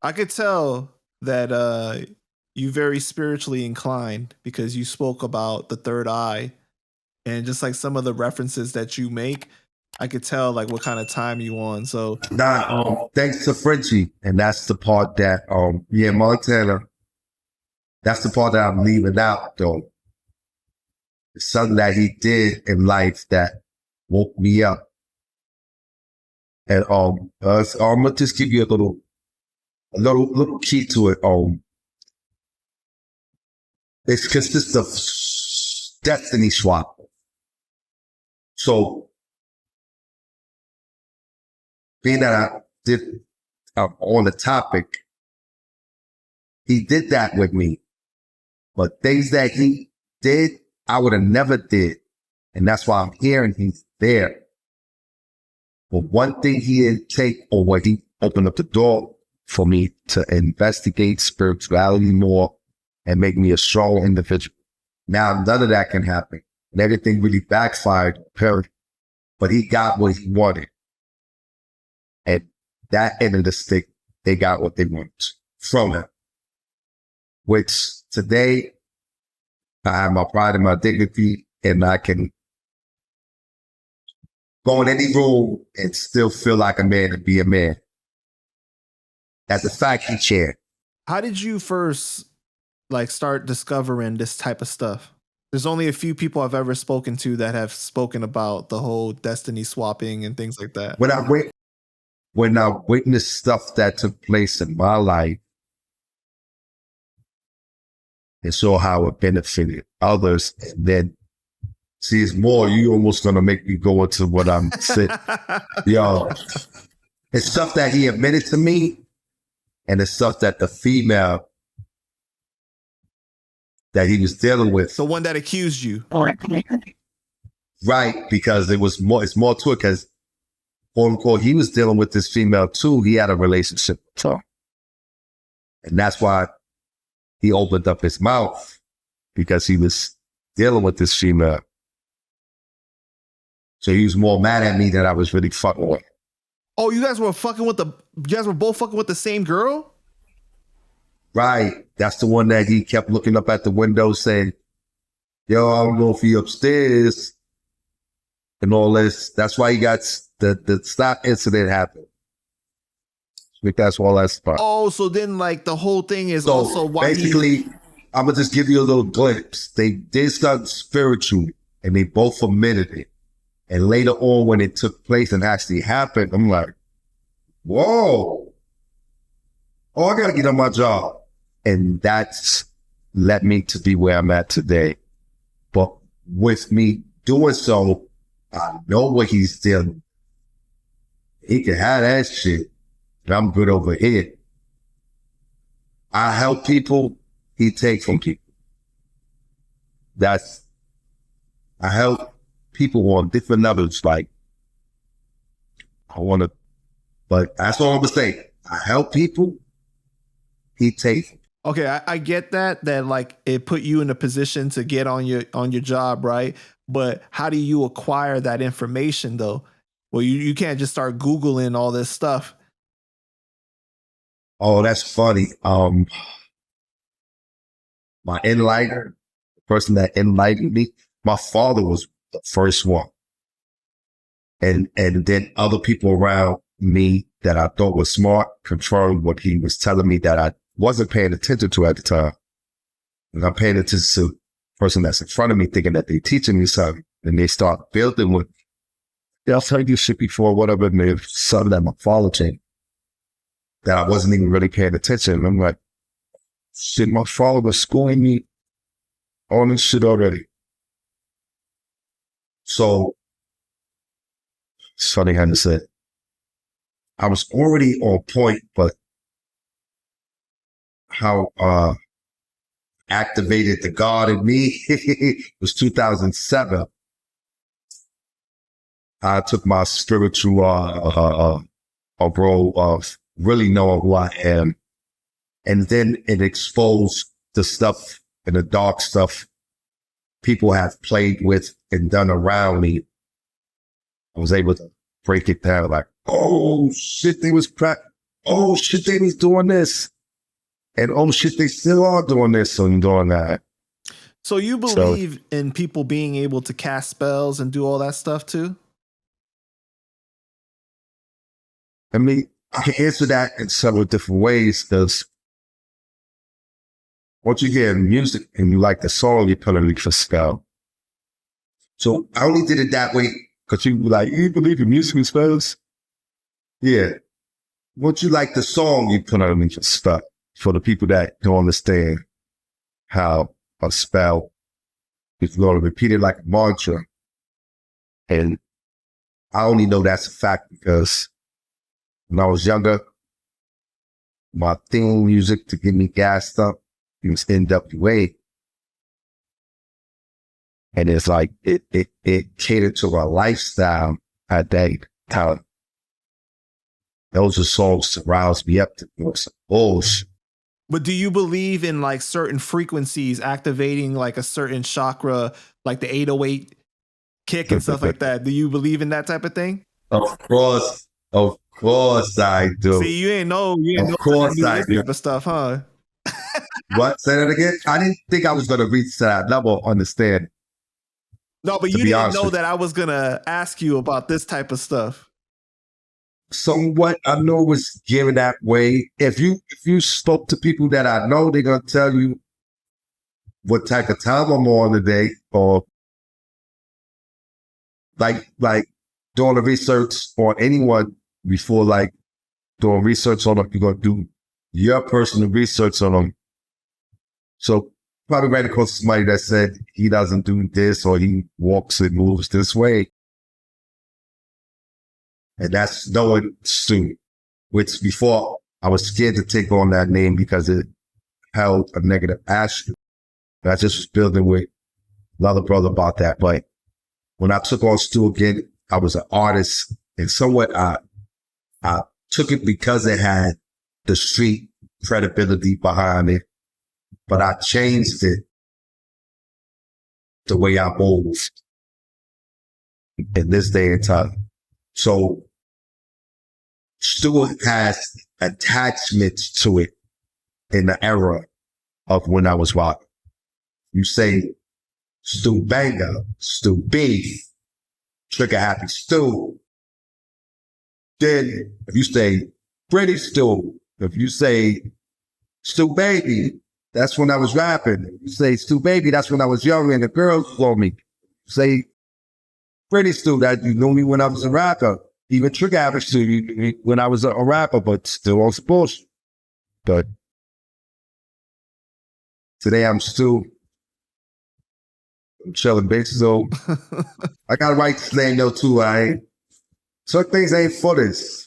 I could tell that you very spiritually inclined because you spoke about the third eye and just like some of the references that you make, I could tell like what kind of time you on. So Nah, thanks to Frenchie, and that's the part that yeah, Montana. That's the part that I'm leaving out though. It's something that he did in life that woke me up. And I'm gonna just give you a little key to it. It consists of destiny swap. So being that I did on the topic, he did that with me. But things that he did, I would have never did. And that's why I'm here and he's there. But one thing he didn't take, or what he opened up the door for me to investigate spirituality more and make me a strong individual. Now none of that can happen. And everything really backfired, but he got what he wanted. And that end of the stick, they got what they wanted from him. Which today, I have my pride and my dignity, and I can go in any room and still feel like a man and be a man. That's a fact chair. how did you first like start discovering this type of stuff? There's only a few people I've ever spoken to that have spoken about the whole destiny swapping and things like that. When I witnessed stuff that took place in my life and saw how it benefited others, and then see, it's more, you almost gonna make me go into what I'm saying. Yo, it's stuff that he admitted to me, and it's stuff that the female that he was dealing with. The one that accused you. Right, because it's more to it, because quote unquote, he was dealing with this female too. He had a relationship with her. And that's why he opened up his mouth, because he was dealing with this female. So he was more mad at me than I was really fucking with. Oh, you guys were both fucking with the same girl? Right. That's the one that he kept looking up at the window saying, yo, I'm going for you upstairs and all this. That's why he got the stop incident happened. I think that's all that's about. Oh, so then like the whole thing is So also why basically, I'm going to just give you a little glimpse. They did something spiritual and they both admitted it. And later on, when it took place and actually happened, I'm like, whoa. Oh, I got to get on my job. And that's led me to be where I'm at today. But with me doing so, I know what he's doing. He can have that shit. And I'm good over here. I help people, he takes from people. I help people on different levels. Like, but that's all I'm gonna say. I help people, he takes. Okay, I get that like it put you in a position to get on your job, right? But how do you acquire that information though? Well, you can't just start Googling all this stuff. Oh, that's funny. My enlightener, the person that enlightened me, my father was the first one. And then other people around me that I thought was smart confirmed what he was telling me that I wasn't paying attention to at the time. And I'm paying attention to the person that's in front of me thinking that they're teaching me something. And they start building with, yeah, I'll tell you shit before, whatever, and there's something that my father changed that I wasn't even really paying attention. And I'm like, shit, my father was schooling me on this shit already. So it's funny how to say it. I was already on point, but how activated the God in me was 2007. I took my spiritual role of really knowing who I am. And then it exposed the stuff and the dark stuff people have played with and done around me. I was able to break it down like, oh shit, they was crack. oh shit, they was doing this. And oh shit, they still are doing this and doing that. So you believe in people being able to cast spells and do all that stuff too? I mean, I can answer that in several different ways because once you hear music and you like the song, you put underneath a spell. So I only did it that way because you were like, you believe in music and spells? Yeah. Once you like the song, you put underneath a spell. For the people that don't understand how a spell is going to repeat it like a mantra. And I only know that's a fact because when I was younger, my theme music to get me gassed up, it was NWA. And it's like, it catered to a lifestyle at that time. Those are songs to rouse me up to some bullshit. But do you believe in like certain frequencies activating like a certain chakra, like the 808 kick and stuff like that? Do you believe in that type of thing? Of course I do. See, you ain't know Of course I this do. type of stuff, huh? What? Say that again? I didn't think I was going to reach that level of understanding. No, but you didn't know that I was going to ask you about this type of stuff. Somewhat, I know it was given that way. If you spoke to people that I know, they're going to tell you what type of time I'm on today, or like doing the research on anyone before like doing research on them, you're going to do your personal research on them. So probably ran across somebody that said he doesn't do this or he walks and moves this way. And that's knowing Stu, which before I was scared to take on that name because it held a negative aspect. And I just was building with another brother about that. But when I took on Stu again, I was an artist, and somewhat I took it because it had the street credibility behind it, but I changed it the way I moved in this day and time. So Stu has attachments to it in the era of when I was rocking. You say Stu Banger, Stu Beef, Trigger Happy Stu. Then if you say Pretty Stu, if you say Stu Baby, that's when I was rapping. If you say Stu Baby, that's when I was young and the girls call me. Say Pretty Stu, that you knew me when I was a rapper. Even Trigger Happy Stu when I was a rapper, but still on sports. But today I'm Stu. I'm chilling, bitch. So I gotta write this name though too. Some things ain't for this.